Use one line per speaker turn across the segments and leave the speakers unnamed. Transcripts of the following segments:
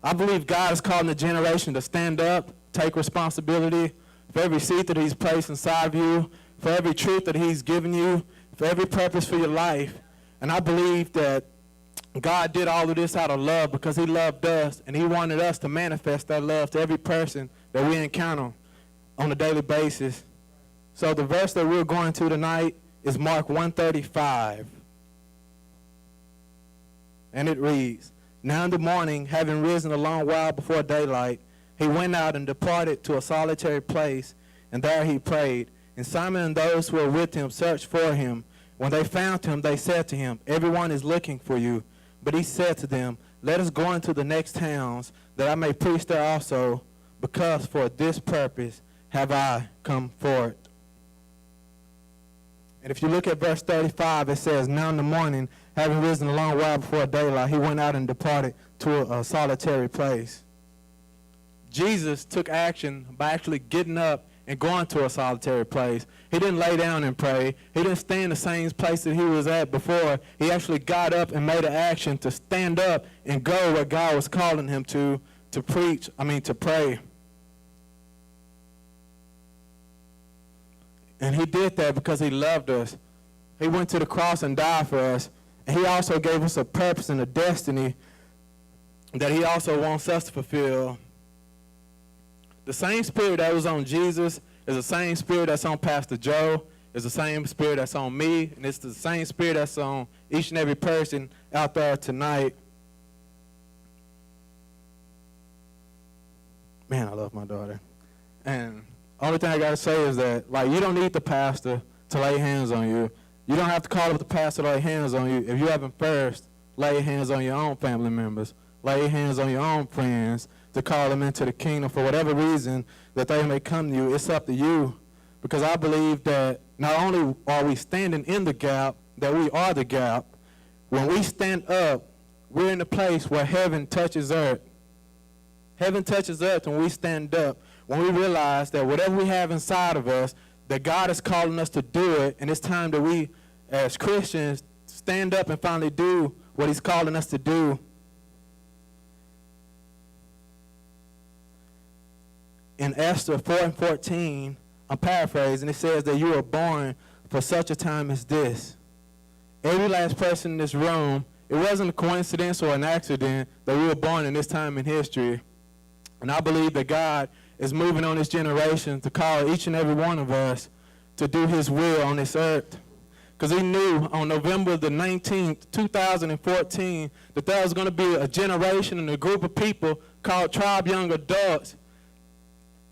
I believe God is calling the generation to stand up, take responsibility for every seed that he's placed inside of you, for every truth that he's given you, for every purpose for your life. And I believe that God did all of this out of love because he loved us, and he wanted us to manifest that love to every person that we encounter on a daily basis. So the verse that we're going to tonight is Mark 1:35. And it reads, "Now in the morning, having risen a long while before daylight, he went out and departed to a solitary place, and there he prayed. And Simon and those who were with him searched for him. When they found him, they said to him, 'Everyone is looking for you.' But he said to them, 'Let us go into the next towns, that I may preach there also, because for this purpose have I come forth.'" And if you look at verse 35, it says, "Now in the morning, having risen a long while before daylight, he went out and departed to a solitary place." Jesus took action by actually getting up and going to a solitary place. He didn't lay down and pray. He didn't stay in the same place that he was at before. He actually got up and made an action to stand up and go where God was calling him to pray. And he did that because he loved us. He went to the cross and died for us. And he also gave us a purpose and a destiny that he also wants us to fulfill. The same spirit that was on Jesus is the same spirit that's on Pastor Joe, is the same spirit that's on me, and it's the same spirit that's on each and every person out there tonight. Man, I love my daughter. And only thing I got to say is that, you don't need the pastor to lay hands on you. You don't have to call up the pastor to lay hands on you if you haven't first laid hands on your own family members, lay hands on your own friends, to call them into the kingdom for whatever reason that they may come to you. It's up to you, because I believe that not only are we standing in the gap, that we are the gap. When we stand up, we're in a place where heaven touches earth. Heaven touches earth when we stand up, when we realize that whatever we have inside of us, that God is calling us to do it, and it's time that we, as Christians, stand up and finally do what he's calling us to do. In Esther 4:14, I'm paraphrasing, it says that you were born for such a time as this. Every last person in this room, it wasn't a coincidence or an accident that we were born in this time in history. And I believe that God is moving on this generation to call each and every one of us to do his will on this earth. Because he knew on November the 19th, 2014, that there was going to be a generation and a group of people called Tribe Young Adults,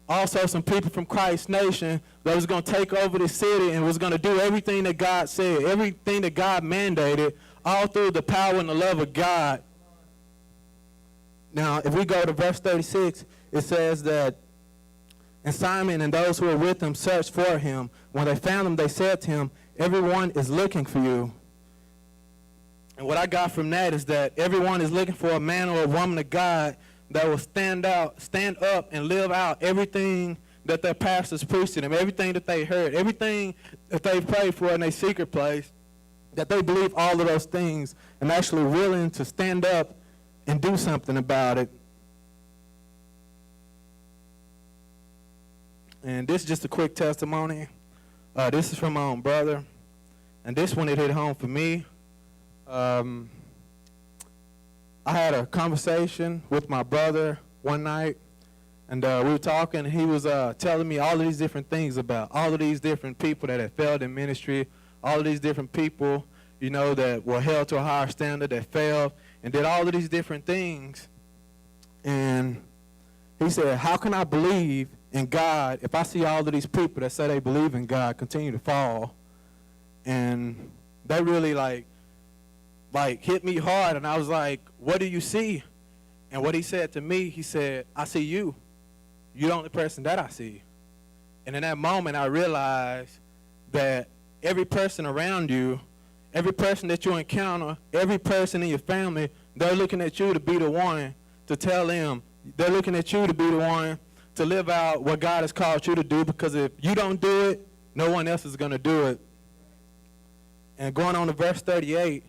also some people from Christ Nation, that was going to take over the city and was going to do everything that God said, everything that God mandated, all through the power and the love of God. Now, if we go to verse 36, it says that, "And Simon and those who were with him searched for him. When they found him, they said to him, 'Everyone is looking for you.'" And what I got from that is that everyone is looking for a man or a woman of God that will stand up, and live out everything that their pastors preached to them, everything that they heard, everything that they prayed for in their secret place, that they believe all of those things and actually willing to stand up and do something about it. And this is just a quick testimony. This is from my own brother, and this one, it hit home for me. I had a conversation with my brother one night, and we were talking, and he was telling me all of these different things about all of these different people that had failed in ministry, all of these different people, that were held to a higher standard, that failed and did all of these different things. And he said, "How can I believe in God if I see all of these people that say they believe in God continue to fall?" And that really like hit me hard, and I was like, "What do you see?" And what he said to me, he said, "I see you. You're the only person that I see." And in that moment, I realized that every person around you, every person that you encounter, every person in your family, they're looking at you to be the one to tell them. They're looking at you to be the one to live out what God has called you to do, because if you don't do it, no one else is going to do it. And going on to verse 38,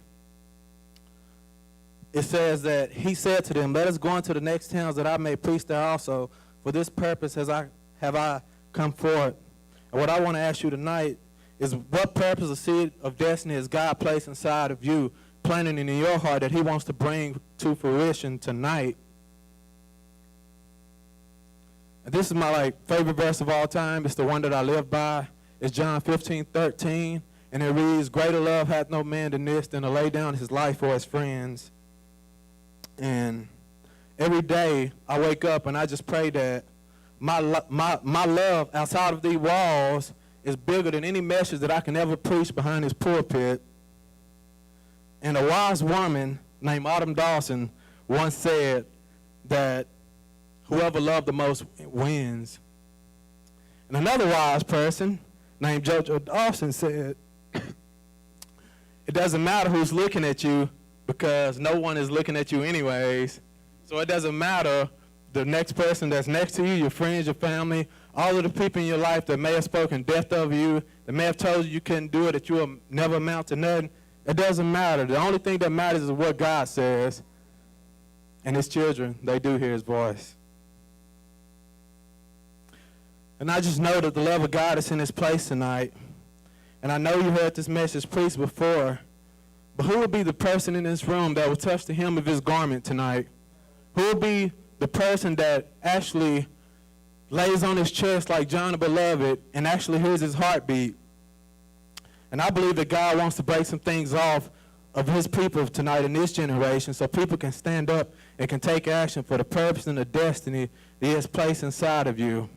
it says that he said to them, let us go into the next towns that I may preach there also. For this purpose have I come forth. And what I want to ask you tonight is, what purpose or seed of destiny has God placed inside of you, planting in your heart, that he wants to bring to fruition tonight? And this is my favorite verse of all time. It's the one that I live by. It's John 15:13. And it reads, greater love hath no man than this, than to lay down his life for his friends. And every day I wake up and I just pray that my love outside of these walls is bigger than any message that I can ever preach behind this pulpit. And a wise woman named Autumn Dawson once said that whoever loved the most wins. And another wise person named Jojo Dawson said, it doesn't matter who's looking at you, because no one is looking at you anyways. So it doesn't matter the next person that's next to you, your friends, your family, all of the people in your life that may have spoken death over you, that may have told you couldn't do it, that you will never amount to nothing. It doesn't matter. The only thing that matters is what God says. And his children, they do hear his voice. And I just know that the love of God is in this place tonight. And I know you heard this message preached before, but who will be the person in this room that will touch the hem of his garment tonight? Who will be the person that actually lays on his chest like John the Beloved and actually hears his heartbeat? And I believe that God wants to break some things off of his people tonight in this generation, so people can stand up and can take action for the purpose and the destiny that he has placed inside of you.